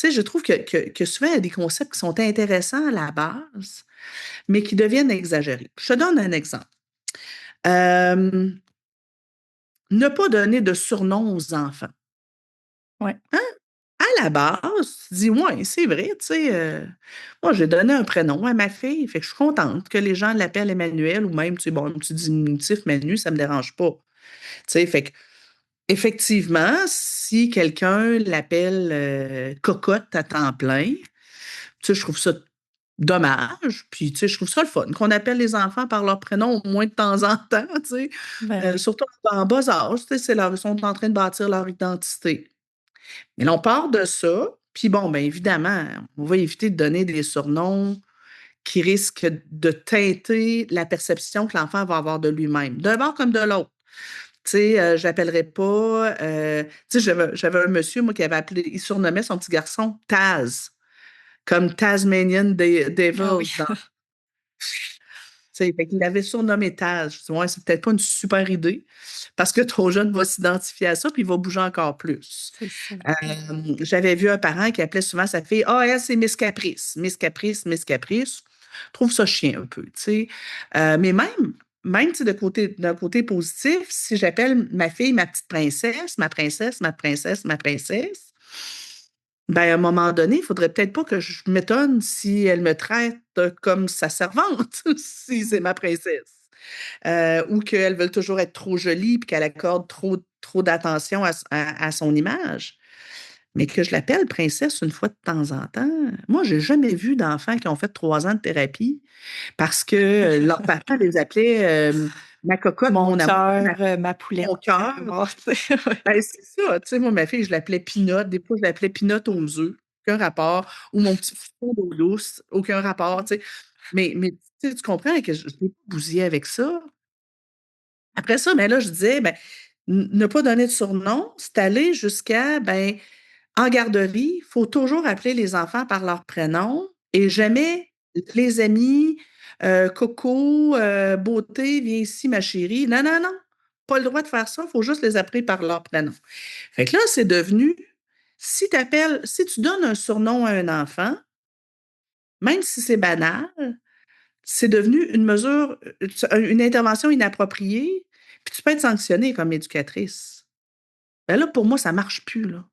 sais, je trouve que souvent, il y a des concepts qui sont intéressants à la base, mais qui deviennent exagérés. Je te donne un exemple. Euh, Ne pas donner de surnom aux enfants. Ouais. Hein? À la base, tu dis, ouais, c'est vrai, tu sais, moi, j'ai donné un prénom à ma fille, fait que je suis contente que les gens l'appellent Emmanuel ou même, tu sais, bon, un petit diminutif, Manu, ça me dérange pas. Tu sais, fait que, effectivement, si quelqu'un l'appelle cocotte à temps plein, tu sais, je trouve ça dommage, puis, tu sais, je trouve ça le fun qu'on appelle les enfants par leur prénom au moins de temps en temps, tu sais, Ben oui. surtout en bas âge, tu sais, ils sont en train de bâtir leur identité. Mais là, on part de ça, puis bon, bien évidemment, on va éviter de donner des surnoms qui risquent de teinter la perception que l'enfant va avoir de lui-même, d'un bord comme de l'autre. Tu sais, je l'appellerais pas. Tu sais, j'avais un monsieur, moi, qui avait appelé, il surnommait son petit garçon Taz, comme Tasmanian Ah oui. Devils. Tu sais, fait qu'il l'avait surnommé Taz. Je dis, ouais, c'est peut-être pas une super idée, parce que ton jeune va s'identifier à ça, puis il va bouger encore plus. C'est ça. J'avais vu un parent qui appelait souvent sa fille, ah, elle, c'est Miss Caprice, Miss Caprice, Miss Caprice. Je trouve ça chien un peu, tu sais. Mais même, tu sais, d'un côté positif, si j'appelle ma fille ma petite princesse, ma princesse, ma princesse, ma princesse, ben, à un moment donné, il faudrait peut-être pas que je m'étonne si elle me traite comme sa servante, si c'est ma princesse. Ou qu'elle veut toujours être trop jolie puis qu'elle accorde trop d'attention à son image. Mais que je l'appelle princesse une fois de temps en temps. Moi, j'ai jamais vu d'enfants qui ont fait 3 ans de thérapie parce que leurs parents les appelaient ma cocotte, Mon mon amour, cœur, ma poulette. mon cœur. Bon, tu sais, ouais. Ben, c'est ça. Tu sais, moi, ma fille, je l'appelais Pinot. Des fois, je l'appelais Pinot aux œufs. Aucun rapport. Ou mon petit fou d'eau douce. Aucun rapport. Tu sais. Mais tu sais, tu comprends que je l'ai bousillé avec ça. Après ça, ben là, je disais, ben, ne pas donner de surnom, c'est aller jusqu'à, ben, en garderie, il faut toujours appeler les enfants par leur prénom et jamais les amis, Coco, Beauté, viens ici, ma chérie. Non, non, non, pas le droit de faire ça, il faut juste les appeler par leur prénom. Fait que là, c'est devenu, si tu donnes un surnom à un enfant, même si c'est banal, c'est devenu une mesure, une intervention inappropriée, puis tu peux être sanctionnée comme éducatrice. Ben là, pour moi, ça marche plus, là.